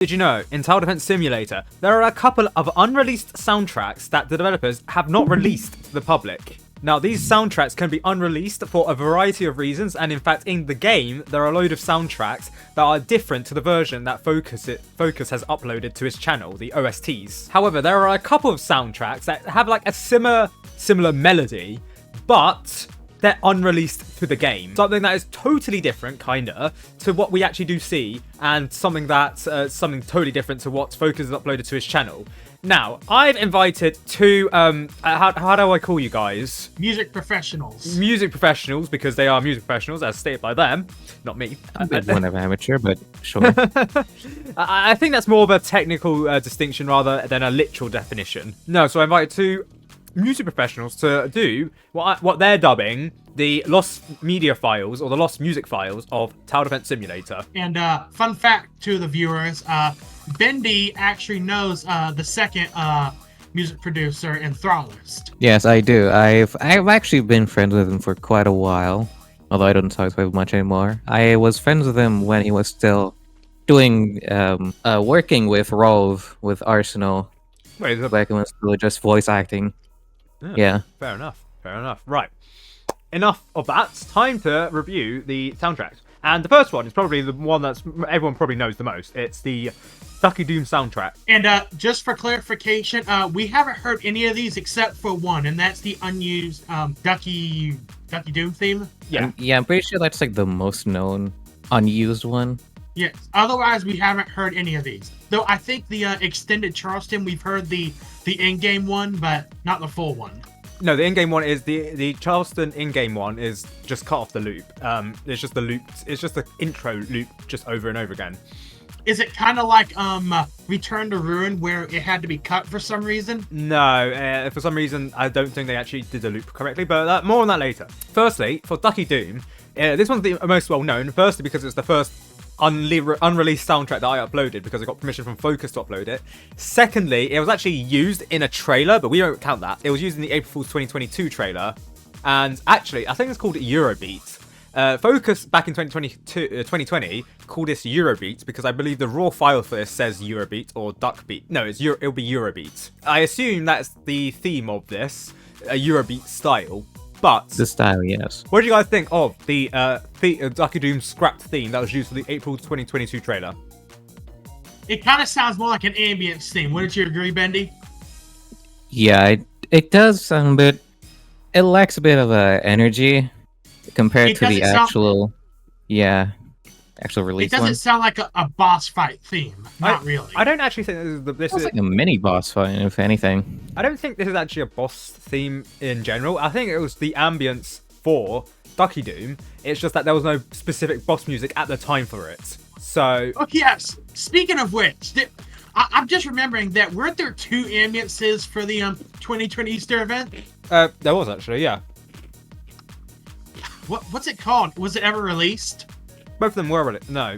Did you know, in Tower Defense Simulator, there are a couple of unreleased soundtracks that the developers have not released to the public? Now, these soundtracks can be unreleased for a variety of reasons, and in fact, in the game, there are a load of soundtracks that are different to the version that Focus has uploaded to his channel, the OSTs. However, there are a couple of soundtracks that have like a similar melody, but they're unreleased to the game. Something that is totally different, kinda, to what we actually do see, and something that's something totally different to what Focus has uploaded to his channel. Now, I've invited two, how do I call you guys? Music professionals. Music professionals, because they are music professionals, as stated by them, not me. A bit one of amateur, but sure. I think that's more of a technical distinction rather than a literal definition. No, so I invited two music professionals to do what they're dubbing the lost media files or the lost music files of Tower Defense Simulator. And fun fact to the viewers, Bendy actually knows the second music producer, Enthrallist. Yes, I do. I've actually been friends with him for quite a while, although I don't talk to him much anymore. I was friends with him when he was still doing working with Rove with Arsenal. Wait, back when it was still just voice acting. Yeah. Fair enough. Right. Enough of that. Time to review the soundtracks. And the first one is probably the one that's everyone probably knows the most. It's the Ducky Doom soundtrack. And just for clarification, we haven't heard any of these except for one, and that's the unused Ducky Doom theme. Yeah. Yeah, I'm pretty sure that's like the most known unused one. Yes. Otherwise, we haven't heard any of these. Though I think the extended Charleston, we've heard the in-game one, but not the full one. No, the in-game one is the Charleston in-game one is just cut off the loop. It's just the loop. It's just the intro loop, just over and over again. Is it kind of like Return to Ruin, where it had to be cut for some reason? No, for some reason I don't think they actually did the loop correctly, but more on that later. Firstly, for Ducky Doom, this one's the most well known. Firstly, because it's the first unreleased soundtrack that I uploaded because I got permission from Focus to upload it. Secondly, it was actually used in a trailer, but we don't count that. It was used in the April Fool's 2022 trailer, and actually, I think it's called Eurobeat. Focus back in 2020 called this Eurobeat because I believe the raw file for this says Eurobeat or Duckbeat. No, it'll be Eurobeat. I assume that's the theme of this, a Eurobeat style. But the style, yes. What do you guys think of the Ducky Doom scrapped theme that was used for the April 2022 trailer? It kind of sounds more like an ambience theme. Wouldn't you agree, Bendy? Yeah, it does sound a bit. It lacks a bit of energy compared to the actual, actual release. It doesn't sound like a boss fight theme. Not really. I don't actually think this is like a mini boss fight, if anything. I don't think this is actually a boss theme in general. I think it was the ambience for Ducky Doom. It's just that there was no specific boss music at the time for it. So. Oh yes. Speaking of which, I'm just remembering that weren't there two ambiences for the 2020 Easter event? There was actually, yeah. What's it called? Was it ever released? Both of them were released. No.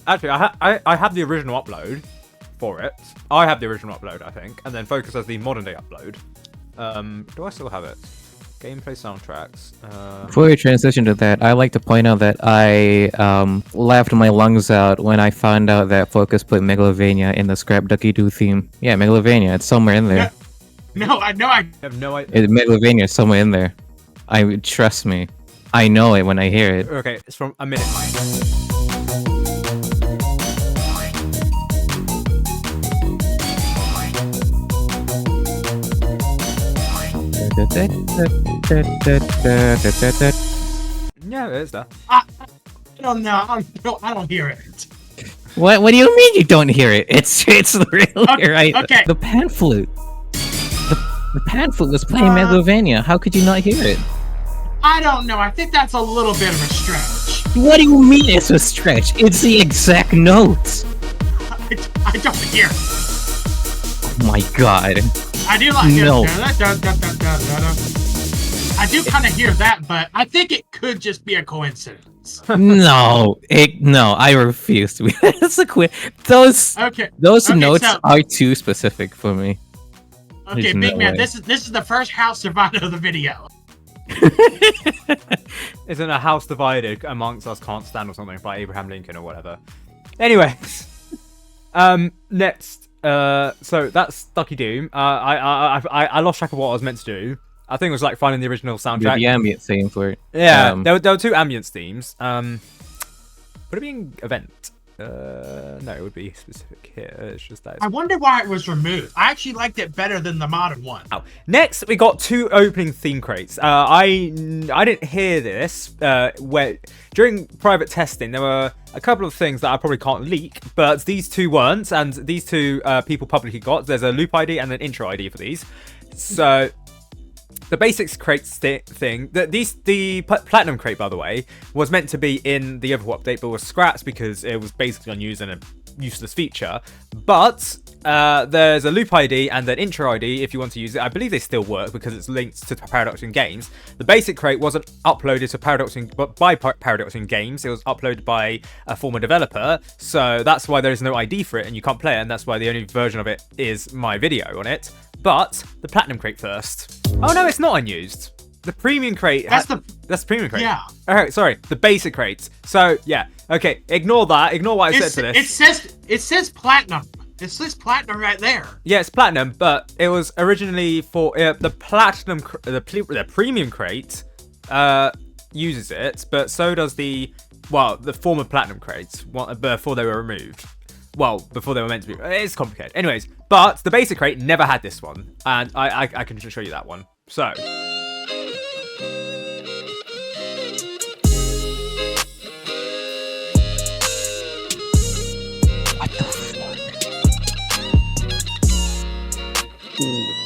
Actually, I have the original upload for it. I have the original upload, I think, and then Focus has the modern day upload. Do I still have it? Gameplay soundtracks. Before we transition to that, I like to point out that I laughed my lungs out when I found out that Focus put Megalovania in the scrap Ducky Doom theme. Yeah, Megalovania. It's somewhere in there. No, I have no idea. Megalovania is somewhere in there. Trust me. I know it when I hear it. Okay, it's from a minute. Yeah, it is that. I don't know. I don't hear it. What do you mean you don't hear it? It's really right. Okay. The pan flute. The pan flute was playing Megalovania. How could you not hear it? I don't know. I think that's a little bit of a stretch. What do you mean it's a stretch? It's the exact notes. I don't hear it. Oh my god. I do like no. I do kind of hear that, but I think it could just be a coincidence. No, I refuse to be. That's a those notes are too specific for me. Okay, There's Big no Man, way. this is the first house divided of the video. Isn't a house divided amongst us can't stand or something by Abraham Lincoln or whatever. Anyways. Next, so that's Ducky Doom. I lost track of what I was meant to do. I think it was like finding the original soundtrack. The ambient theme for it. Yeah, there were two ambience themes. Would it be an event? No, it would be specific here. It's just that. I wonder why it was removed. I actually liked it better than the modern one. Oh. Next, we got two opening theme crates. I didn't hear this where during private testing there were a couple of things that I probably can't leak, but these two weren't, and these two people publicly got. There's a loop ID and an intro ID for these. So the basics crate thing, the platinum crate, by the way, was meant to be in the overhaul update, but was scrapped because it was basically unused and a useless feature. But there's a loop ID and an intro ID if you want to use it. I believe they still work because it's linked to Paradoxum Games. The basic crate wasn't uploaded to Paradoxum Games. It was uploaded by a former developer, so that's why there is no ID for it and you can't play it, and that's why the only version of it is my video on it. But the platinum crate first. Oh no, it's not unused. The premium crate. That's the premium crate. Yeah. Alright, sorry. The basic crates. So yeah. Okay. Ignore that. Ignore what I said for this. It says platinum. It says platinum right there. Yeah, it's platinum, but it was originally for the platinum. The premium crate uses it, but so does the former platinum crates before they were removed. Well, before they were meant to be. It's complicated. Anyways, but the basic crate never had this one, and I can show you that one. So. What the fuck? Ooh.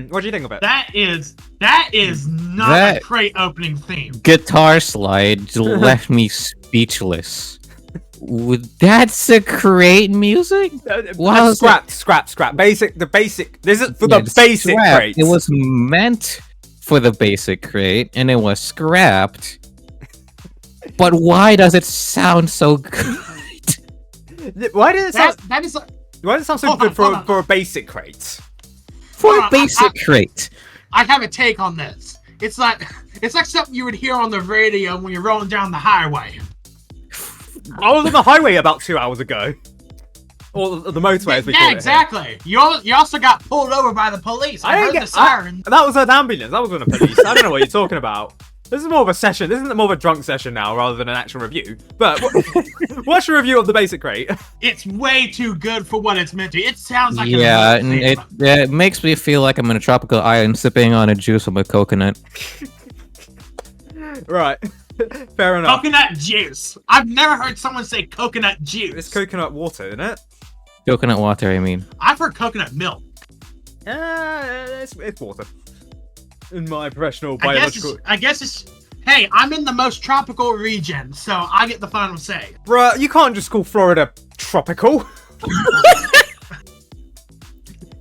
What do you think of it? That is not a crate opening theme. Guitar slide left me speechless. That's a crate music? Wow, scrap. The basic. This is for the basic crate. It was meant for the basic crate, and it was scrapped. But why does it sound so good? Why does it sound? Why does it sound so good for a basic crate? For a basic crate. I have a take on this. It's like something you would hear on the radio when you're rolling down the highway. I was on the highway about 2 hours ago. Or the motorway, as we call it. Yeah, exactly. You also got pulled over by the police. I heard the siren. That was an ambulance. That wasn't a police. I don't know what you're talking about. This is more of a session. This isn't more of a drunk session now, rather than an actual review. But what's your review of the basic crate? It's way too good for what it's meant to. It sounds like it makes me feel like I'm in a tropical island sipping on a juice from a coconut. Right. Fair enough. Coconut juice. I've never heard someone say coconut juice. It's coconut water, isn't it? Coconut water, I mean. I've heard coconut milk. It's water. In my professional biological... I guess it's... Hey, I'm in the most tropical region, so I get the final say. Bruh, you can't just call Florida tropical.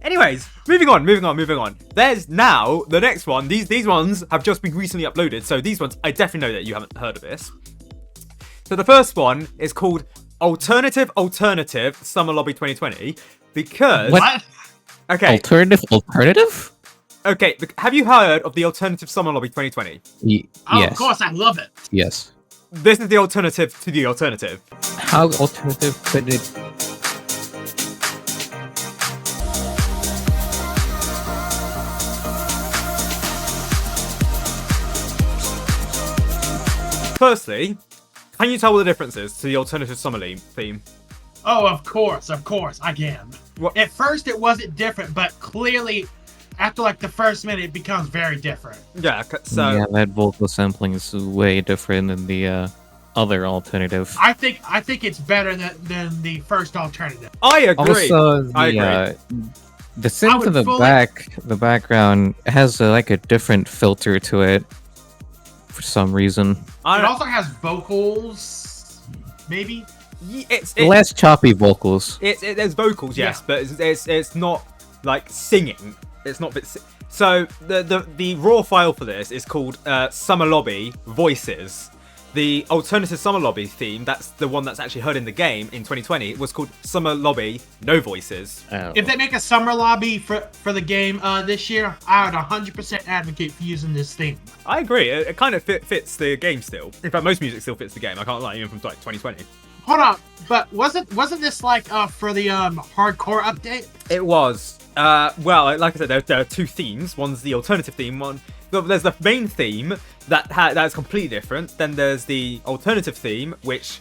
Anyways, moving on. There's now the next one. These ones have just been recently uploaded, so these ones, I definitely know that you haven't heard of this. So the first one is called Alternative Summer Lobby 2020, because... What? Okay. Alternative? Okay, have you heard of the Alternative Summer Lobby 2020? Yes. Of course, I love it. Yes. This is the alternative to the alternative. How alternative could it... Firstly, can you tell what the difference is to the Alternative Summer theme? Oh, of course, I can. What? At first, it wasn't different, but clearly... After like the first minute, it becomes very different. Yeah, so... Yeah, that vocal sampling is way different than the other alternative. I think it's better than the first alternative. I agree. Also, I agree. The synth in the background has like a different filter to it for some reason. It also has vocals, maybe. It's less choppy vocals. There's vocals, yes, but it's not like singing. It's not. So the raw file for this is called Summer Lobby Voices. The alternative Summer Lobby theme, that's the one that's actually heard in the game in 2020, was called Summer Lobby No Voices. Oh. If they make a summer lobby for the game this year, I would 100% advocate for using this theme. I agree. It kind of fits the game still. In fact, most music still fits the game. I can't lie, even from like 2020. Hold on, but wasn't this like for the hardcore update? It was. Well, like I said, there are two themes. One's the alternative theme. There's the main theme that's completely different. Then there's the alternative theme, which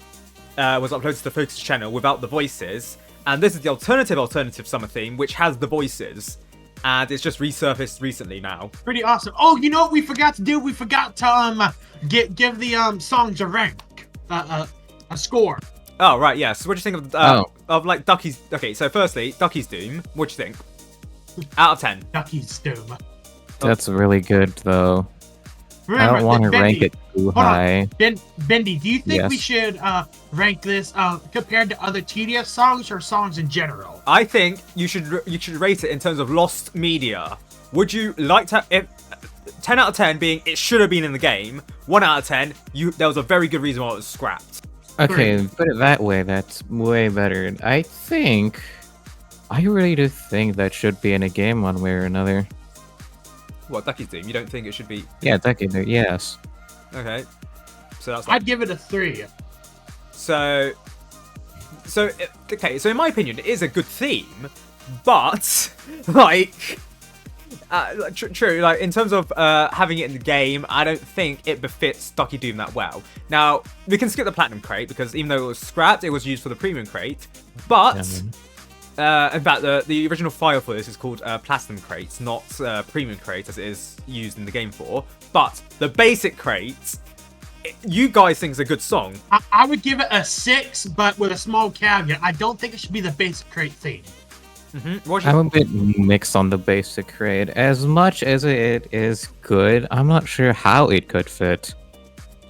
was uploaded to the Focus channel without the voices. And this is the alternative summer theme, which has the voices. And it's just resurfaced recently now. Pretty awesome. Oh, you know what we forgot to do? We forgot to give the songs a rank, a score. Oh right, yeah. So what do you think of like Ducky's? Okay, so firstly, Ducky's Doom. What do you think? Out of 10. Ducky's Doom. That's really good, though. Remember, I don't want to rank it too high. Bendy, do you think we Yes. should rank this compared to other TDS songs or songs in general? I think you should rate it in terms of lost media. Would you like to? If 10 out of 10 being it should have been in the game, 1 out of 10 there was a very good reason why it was scrapped. Okay, put it that way, that's way better. I really do think that should be in a game one way or another. What Ducky's Doom? You don't think it should be? Yeah, Ducky Doom, yes. Okay, so that's like, I'd give it a 3. so okay. So in my opinion, it is a good theme, but like. True, like in terms of having it in the game, I don't think it befits Ducky Doom that well. Now, we can skip the Platinum Crate because even though it was scrapped, it was used for the Premium Crate. But, in fact, the original file for this is called Platinum Crate, not Premium Crate as it is used in the game for. But the Basic Crate, you guys think is a good song. I would give it a 6, but with a small caveat. I don't think it should be the Basic Crate theme. I'm a bit mixed on the Basic Crate. As much as it is good, I'm not sure how it could fit.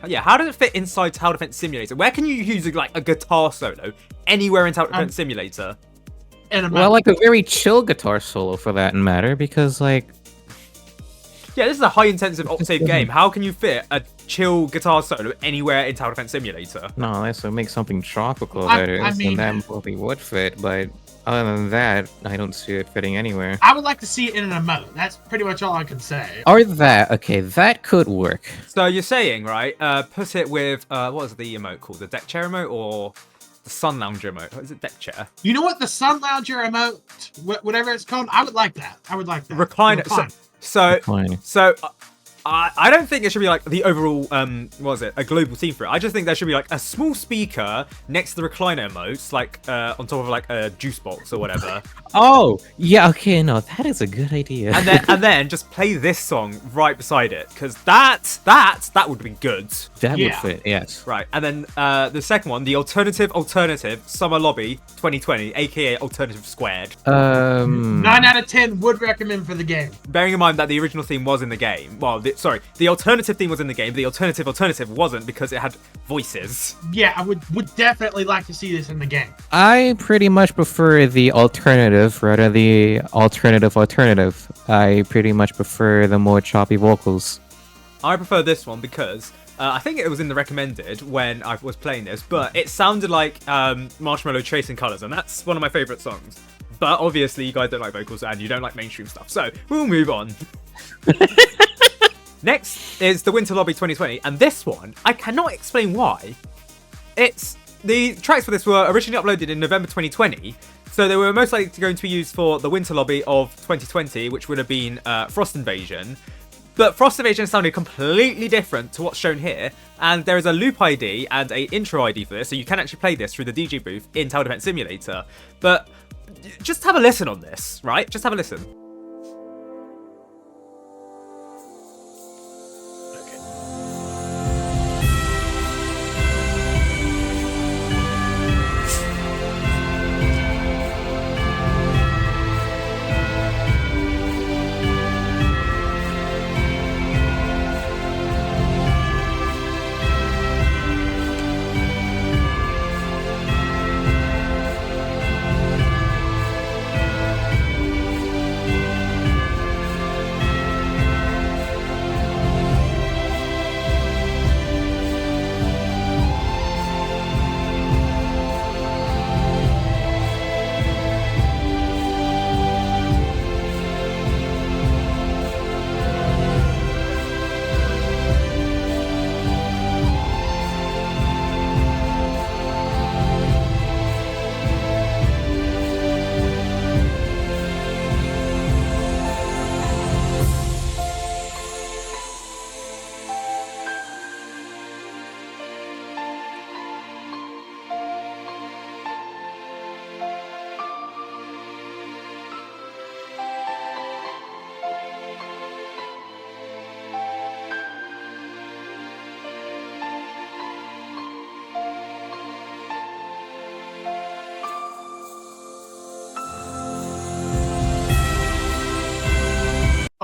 Yeah, how does it fit inside Tower Defense Simulator? Where can you use like a guitar solo? Anywhere in Tower Defense Simulator? Well, like a very chill guitar solo for that matter, because like... Yeah, this is a high-intensive octave game. How can you fit a chill guitar solo anywhere in Tower Defense Simulator? No, unless we make something tropical that is, then that probably would fit, but other than that, I don't see it fitting anywhere. I would like to see it in an emote. That's pretty much all I can say. Or that, okay, that could work. So you're saying, right, put it with, what was the emote called? The deck chair emote or the sun lounger emote? What is it, deck chair? You know what? The Sun Lounger emote, whatever it's called, I would like that. I would like that. Recliner. Recliner. So I don't think it should be like the overall, what was it, a global theme for it. I just think there should be like a small speaker next to the recliner emotes, like on top of like a juice box or whatever. Oh, yeah, okay, no, that is a good idea. and then just play this song right beside it, because that would be good. That would fit, yes. Right, and then the second one, the alternative Summer Lobby 2020, aka Alternative Squared. 9 out of 10 would recommend for the game. Bearing in mind that the original theme was in the game. Well, the alternative theme was in the game. The alternative wasn't because it had voices. Yeah, I would definitely like to see this in the game. I pretty much prefer the alternative rather the alternative. I pretty much prefer the more choppy vocals. I prefer this one because I think it was in the recommended when I was playing this, but it sounded like Marshmallow Chasing Colors, and that's one of my favorite songs. But obviously, you guys don't like vocals and you don't like mainstream stuff, so we'll move on. Next is the Winter Lobby 2020, and this one, I cannot explain why. The tracks for this were originally uploaded in November 2020, so they were most likely going to be used for the Winter Lobby of 2020, which would have been Frost Invasion. But Frost Invasion sounded completely different to what's shown here, and there is a loop ID and a intro ID for this, so you can actually play this through the DJ booth in Tower Defense Simulator. But just have a listen on this, right? Just have a listen.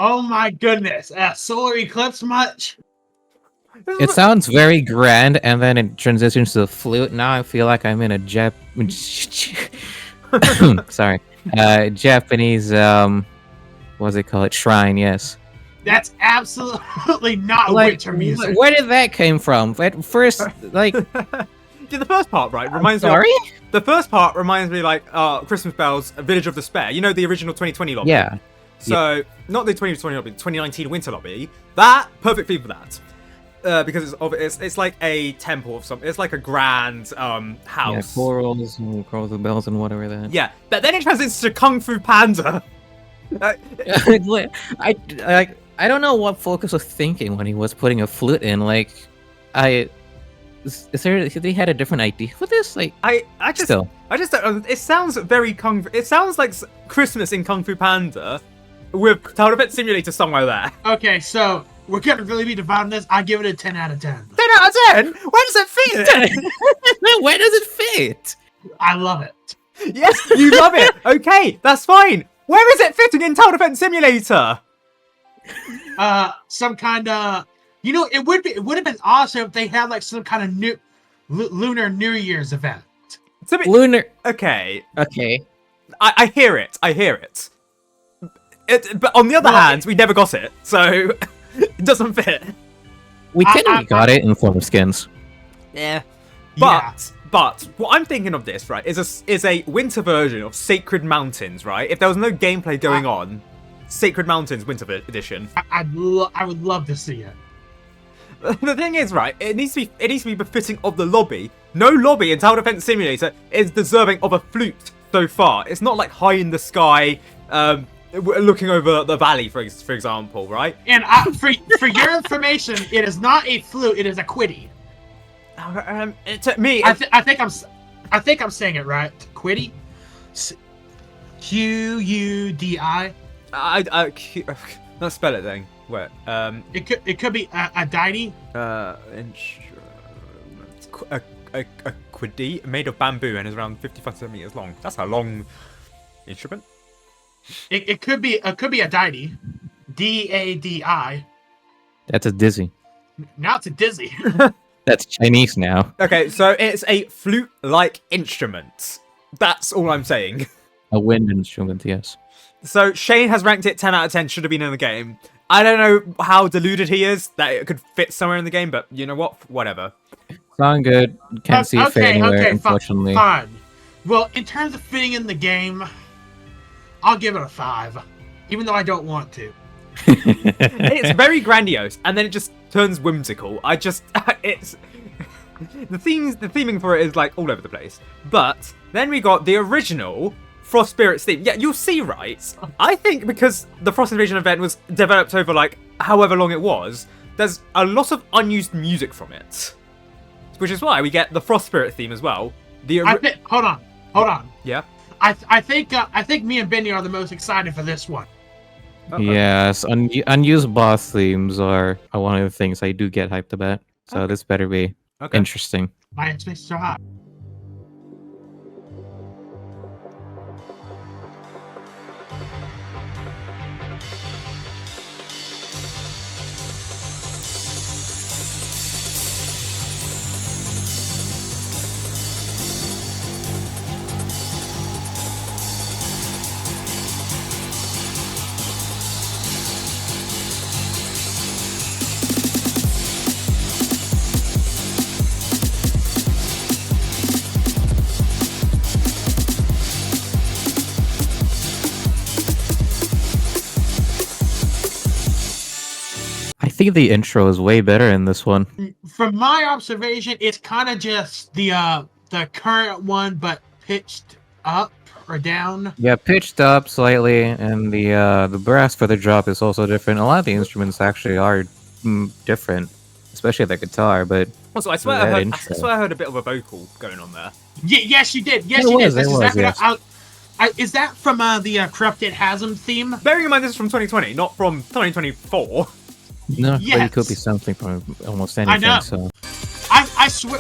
Oh my goodness. Solar eclipse much? It sounds very grand, and then it transitions to the flute. Now I feel like I'm in a sorry, Japanese what's it called? Shrine. Yes. That's absolutely not Like, winter music. where did that came from? At first, like, Yeah, the first part, right, reminds me. sorry. The first part reminds me like Christmas Bells, Village of Despair. You know the original 2020 lobby. Yeah. So not the 2020 lobby, 2019 winter lobby. That perfect theme for that. Because it's like a temple of some. It's like a grand Yeah, house. corals and corals and bells and whatever that. Yeah, but then it transitions to Kung Fu Panda. I don't know what Focus was thinking when he was putting a flute in. Like, is there? They had a different idea for this? Like, I just still. I just don't. It sounds very Kung Fu. It sounds like Christmas in Kung Fu Panda, with Tower Defense Simulator somewhere there. Okay, so we're gonna really be dividing this. I give it a 10 out of 10. 10 out of 10. Where does it fit? Where does it fit? I love it. Yes, you love it. Okay, that's fine. Where is it fitting in Tower Defense Simulator? Some kind of, it would have been awesome if they had like some kind of lunar New Year's event. Lunar. Okay, Okay. I hear it. I hear it. But on the other hand, we never got it, so it doesn't fit. We technically got it in form of skins. Yeah. Yeah. But what I'm thinking of this, right, is a winter version of Sacred Mountains, right? If there was no gameplay going on, Sacred Mountains Winter Edition. I would love to see it. The thing is, right, it needs to be befitting of the lobby. No lobby in Tower Defense Simulator is deserving of a flute so far. It's not like high in the sky, looking over the valley, for example, right? And for your information, it is not a flute. It is a quiddy. To me, I think I'm saying it right. Quiddy. Qudi. Let's spell it then. Where? It could be a deity. A quiddy made of bamboo and is around 55 centimeters long. That's a long instrument. It could be a deity. Dadi. That's a dizzy. Now it's a dizzy. That's Chinese now. Okay, so it's a flute-like instrument. That's all I'm saying. A wind instrument, yes. So Shane has ranked it 10 out of 10. Should have been in the game. I don't know how deluded he is that it could fit somewhere in the game, but you know what? Whatever. Sound good. Can't see it fit anywhere, unfortunately. Fine. Well, in terms of fitting in the game, I'll give it a 5, even though I don't want to. It's very grandiose, and then it just turns whimsical. It's the theming for it is like all over the place. But then we got the original Frost Spirits theme. Yeah, you'll see, right? I think because the Frost Invasion event was developed over like however long it was, there's a lot of unused music from it, which is why we get the Frost Spirit theme as well. Hold on. Yeah. I think me and Benny are the most excited for this one. Yes, unused boss themes are one of the things I do get hyped about. So this better be interesting. My expectations are high. I think the intro is way better in this one. From my observation, it's kind of just the current one, but pitched up or down. Yeah, pitched up slightly, and the brass for the drop is also different. A lot of the instruments actually are different, especially the guitar. But also, I swear I heard a bit of a vocal going on there. Yes, you did. Yes, It you was, did. it was, yes. Is that from the Corrupted Hasm theme? Bearing in mind this is from 2020, not from 2024. no, but Yes. it could be something from almost anything. know. So I swear.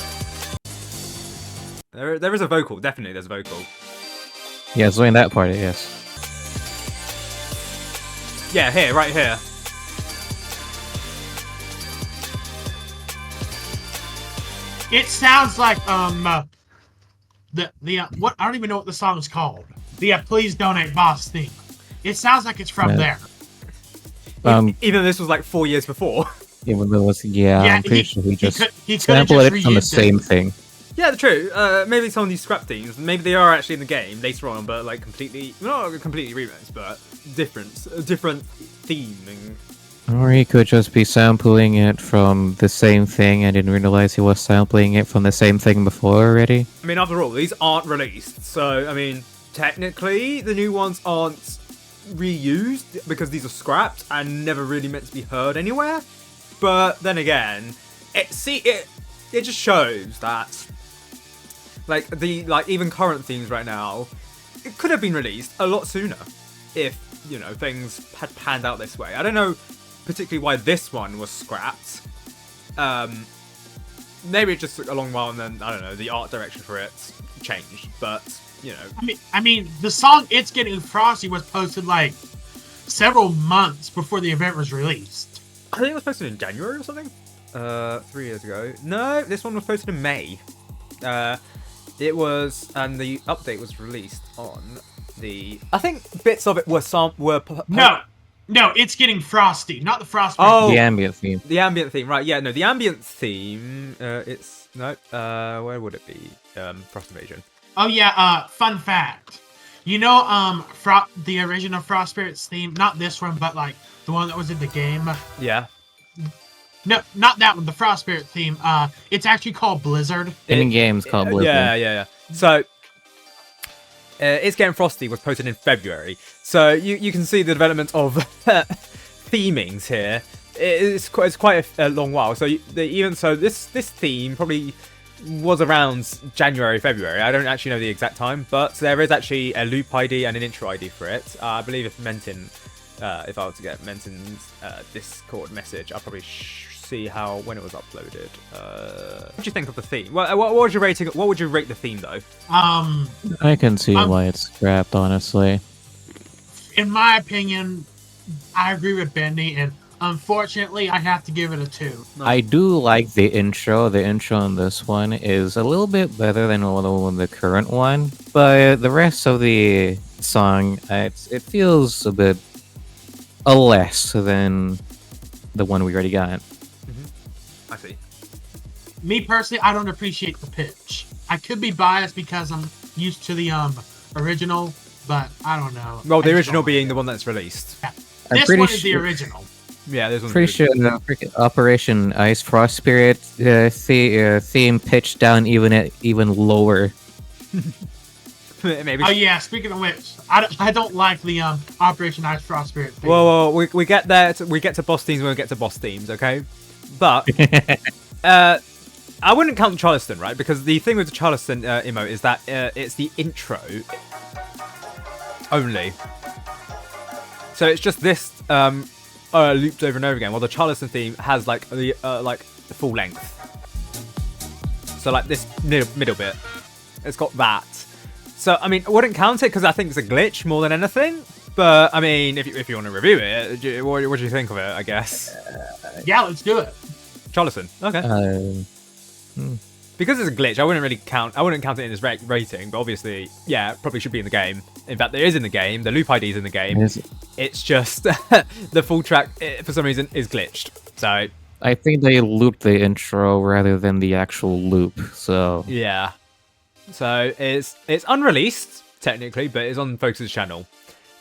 There is a vocal. Definitely, there's a vocal. yeah, so in that part, yes. Yeah, here, right here. It sounds like the what I don't even know what the song's called. The Please Donate Boss theme. It sounds like it's from there. Even this was like 4 years before. Even though it was, I'm pretty sure he just could've sampled just it from the reused same it. thing. Yeah, true. Maybe some of these scrap themes, maybe they are actually in the game later on, but like completely, well, not completely remixed, but different theming. Or he could just be sampling it from the same thing and didn't realize he was sampling it from the same thing before already. I mean, after all, these aren't released, so I mean, technically, the new ones aren't reused because these are scrapped and never really meant to be heard anywhere. But then again, it just shows that even current themes right now, it could have been released a lot sooner if things had panned out this way. I don't know particularly why this one was scrapped. Maybe it just took a long while, and then I don't know, the art direction for it changed. But I mean, the song "It's Getting Frosty" was posted like several months before the event was released. I think it was posted in January or something. 3 years ago. No, this one was posted in May. It was, and the update was released on the. I think bits of it were No, It's Getting Frosty, not the Frosty. Oh, The ambient theme. The ambient theme, right? Yeah, no, the ambient theme. It's no. Where would it be? Frost Invasion. Oh yeah. Fun fact. You know, the original Frost Spirits theme, not this one, but like the one that was in the game. Yeah. No, not that one. The Frost Spirit theme. It's actually called Blizzard. In games called Blizzard. Yeah. So, It's Getting Frosty was posted in February. So you can see the development of themings here. It's quite a long while. So this theme probably was around January, February. I don't actually know the exact time, but there is actually a loop ID and an intro ID for it. I believe if Mentin, if I were to get Mentin's Discord message, I'll probably see when it was uploaded. What do you think of the theme? What was your rating? What would you rate the theme though? I can see why it's scrapped, honestly. In my opinion, I agree with Bendy, and unfortunately, I have to give it a 2. I do like the intro. The intro on this one is a little bit better than the current one, but the rest of the song, it feels a bit less than the one we already got. I see. Me personally, I don't appreciate the pitch. I could be biased because I'm used to the original, but I don't know. Well, the original being the one that's released. Yeah. I'm This pretty one is the sure- original. Yeah, this one's Pretty sure the freaking Operation Ice Frost Spirit theme pitched down even lower. maybe. Oh yeah, speaking of which, I don't like the Operation Ice Frost Spirit thing. Well, we get there. We get to boss themes when we get to boss themes, okay? But I wouldn't count Charleston, right? Because the thing with the Charleston emote is that it's the intro only. So it's just this looped over and over again, while the Charleston theme has like the full length. So like this middle bit, it's got that. So I mean, I wouldn't count it because I think it's a glitch more than anything. But I mean, if you want to review it, what do you think of it? I guess. Yeah, let's do it. Charleston. Okay. Because it's a glitch, I wouldn't count it in its rating, but obviously, yeah, it probably should be in the game. In fact, it is in the game. The loop ID is in the game. It's just the full track, for some reason, is glitched. So I think they looped the intro rather than the actual loop. So yeah. So it's unreleased technically, but it's on Focus's channel.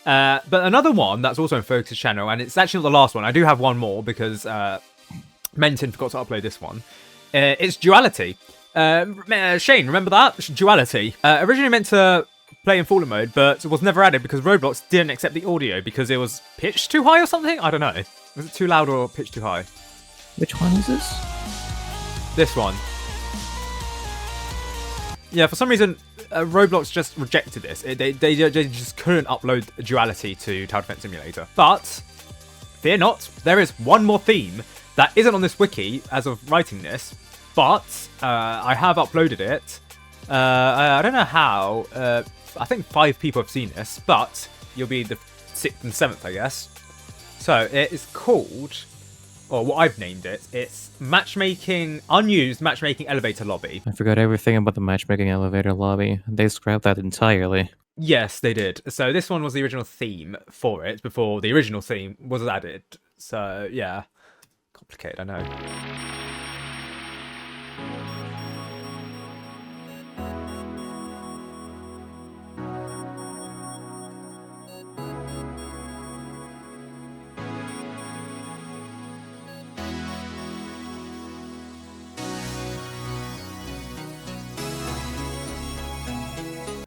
But another one that's also on Focus's channel, and it's actually not the last one. I do have one more because Mentin forgot to upload this one. It's Duality. Shane, remember that? Duality. Originally meant to play in Fallen mode, but was never added because Roblox didn't accept the audio because it was pitched too high or something? I don't know. Was it too loud or pitched too high? which one is this? This one. Yeah, for some reason, Roblox just rejected this. They just couldn't upload Duality to Tower Defense Simulator. But, fear not, there is one more theme that isn't on this wiki as of writing this, but I have uploaded it. I don't know how. I think 5 people have seen this, but you'll be the 6th and 7th, I guess. So it is called, or what I've named it, it's Matchmaking, Unused Matchmaking Elevator Lobby. I forgot everything about the matchmaking elevator lobby. They scrapped that entirely. Yes, they did. So this one was the original theme for it before the original theme was added. So yeah, complicated, I know.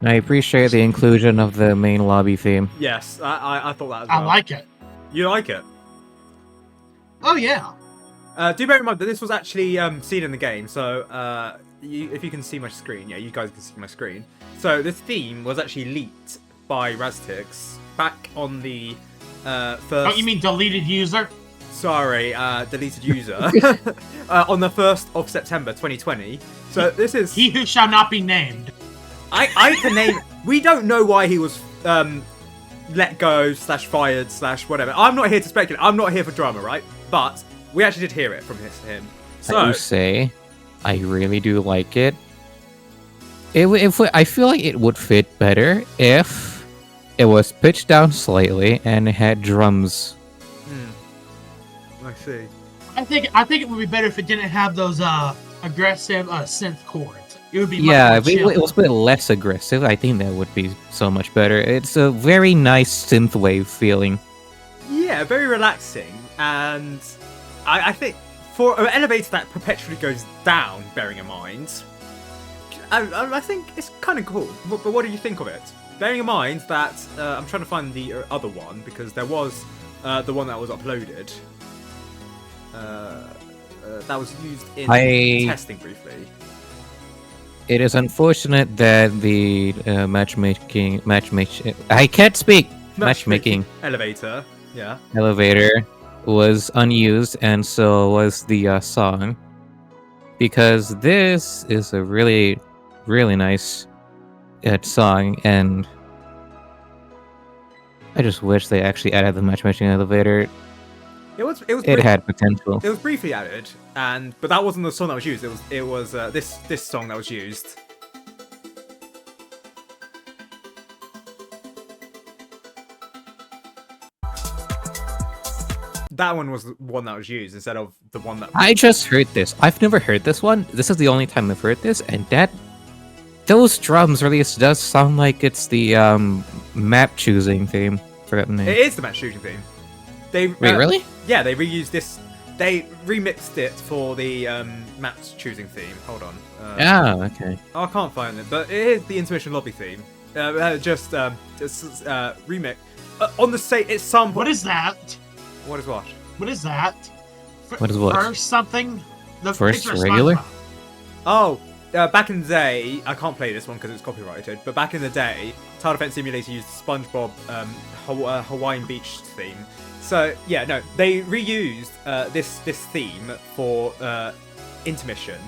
I appreciate the inclusion of the main lobby theme. Yes, I thought that as well. I like it. You like it? Oh yeah. Do bear in mind that this was actually seen in the game, so if you can see my screen, yeah, you guys can see my screen. So this theme was actually leaked by Raztix back on the first... Oh, you mean deleted user? Sorry, deleted user. On the 1st of September 2020. So this is... He who shall not be named. I can name... We don't know why he was let go, /fired, /whatever. I'm not here to speculate. I'm not here for drama, right? But we actually did hear it from him. So, I will say, I really do like it. I feel like it would fit better if it was pitched down slightly and it had drums. I see. I think it would be better if it didn't have those aggressive synth chords. It would be Yeah, much if more it chill. was a bit less aggressive, I think that would be so much better. It's a very nice synthwave feeling. Yeah, very relaxing. And I think for an elevator that perpetually goes down, bearing in mind, I think it's kind of cool. But what do you think of it? Bearing in mind that I'm trying to find the other one because there was the one that was uploaded. That was used in testing briefly. It is unfortunate that the matchmaking I can't speak. Matchmaking elevator, yeah. Elevator was unused, and so was the song, because this is a really, really nice song, and I just wish they actually added the matchmaking elevator. It had potential. It was briefly added, but that wasn't the song that was used. It was this song that was used. That one was the one that was used instead of the one that... I just heard this. I've never heard this one. This is the only time I've heard this, and those drums really does sound like it's the map choosing theme. Forgot the name. It is the map choosing theme. Wait, really? Yeah, they reused this. They remixed it for the map choosing theme. Hold on. Okay. I can't find it, but it is the intermission lobby theme. Just remix on the same. It's some. What is that? What is what? What is that? What is what? First something? The First picture of regular? SpongeBob. Oh, back in the day, I can't play this one because it's copyrighted. But back in the day, Tile Defense Simulator used SpongeBob Hawaiian Beach theme. So yeah, no, they reused this theme for intermission,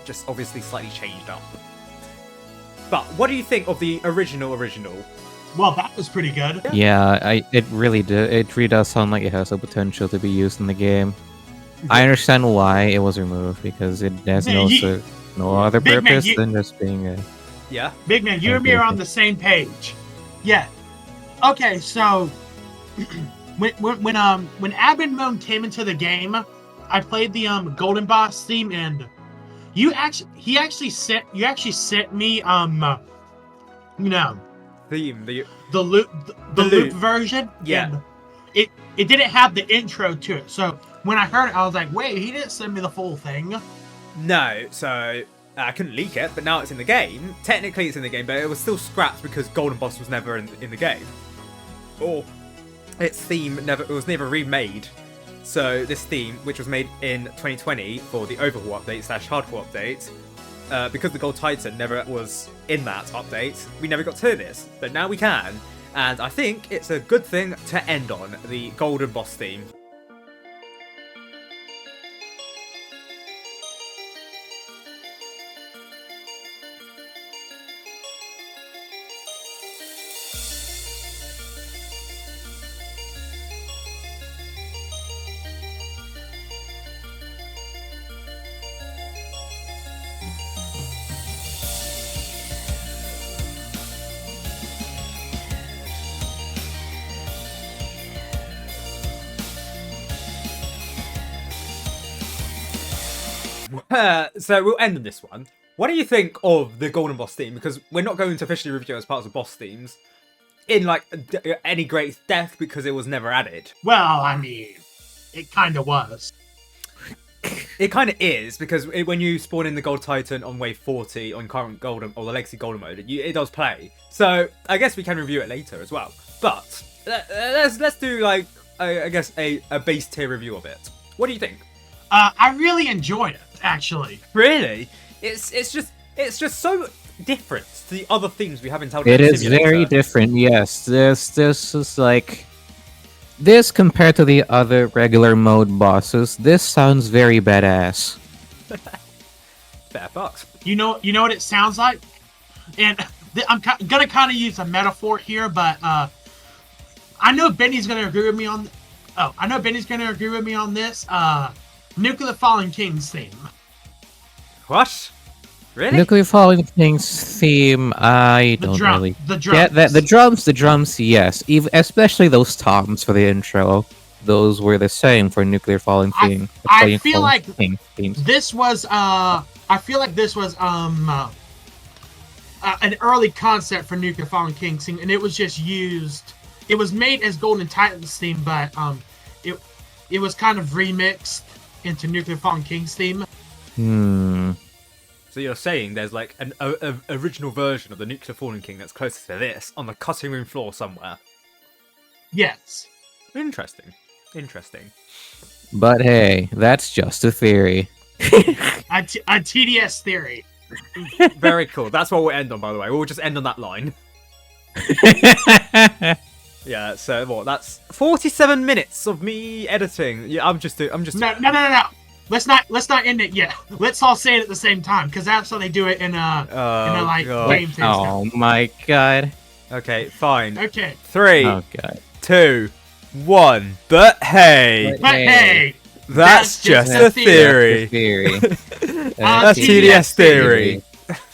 just obviously slightly changed up. But what do you think of the original? Well, that was pretty good. Yeah, it really does sound like it has the potential to be used in the game. I understand why it was removed, because it has no other Big man, purpose than just being a... Yeah. Big man, you and me are on the same page. Yeah. Okay, so when Admin Moon came into the game, I played the Golden Boss theme, and you actually sent me Theme the loop version. Yeah. And it didn't have the intro to it, so when I heard it, I was like, wait, he didn't send me the full thing. No, so I couldn't leak it, but now it's in the game. Technically, it's in the game, but it was still scrapped because Golden Boss was never in the game, or its theme was never remade. So this theme, which was made in 2020 for the Overhaul update / Hardcore update, because the Gold Titan never was in that update, we never got to hear this, but now we can, and I think it's a good thing to end on, the Golden Boss theme. So we'll end on this one. What do you think of the Golden Boss theme? Because we're not going to officially review it as part of boss themes in like any great depth because it was never added. Well, I mean, it kind of was. It kind of is because when you spawn in the Gold Titan on wave 40 on current Golden or the Legacy Golden mode, it does play. So I guess we can review it later as well. But let's do like I guess a base tier review of it. What do you think? I really enjoyed it, actually. Really? It's just so different to the other themes we have in Tower It Defense is Simulator. very different, yes. This is like... This, compared to the other regular mode bosses, this sounds very badass. Fair bucks. You know what it sounds like? And I'm gonna kind of use a metaphor here, but I know Benny's gonna agree with me on... I know Benny's gonna agree with me on this. Nuclear Fallen Kings theme. What? Really? Nuclear Falling Kings theme, I don't really The drums. get that. The drums, yes. Especially those toms for the intro. Those were the same for Nuclear Falling King. I feel like themes. this was I feel like this was an early concept for Nuclear Fallen Kings theme, and it was just used. It was made as Golden Titans theme, but it was kind of remixed into Nuclear Fallen Kings theme. So you're saying there's like an original version of the Nuclear Fallen King that's closer to this on the cutting room floor somewhere. Yes. Interesting. But hey, that's just a theory. A TDS theory. Very cool. That's what we'll end on, by the way. We'll just end on that line. Yeah, so what? That's 47 minutes of me editing. Yeah, I'm just. No. Let's not end it yet. Let's all say it at the same time, because that's how they do it in a like game thing. Oh my god. Okay, fine. Okay. 3, Oh god. 2, 1. But hey, But hey, that's just a theory. Theory. That's TDS theory.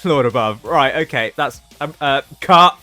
Lord above. Right. Okay. That's cut.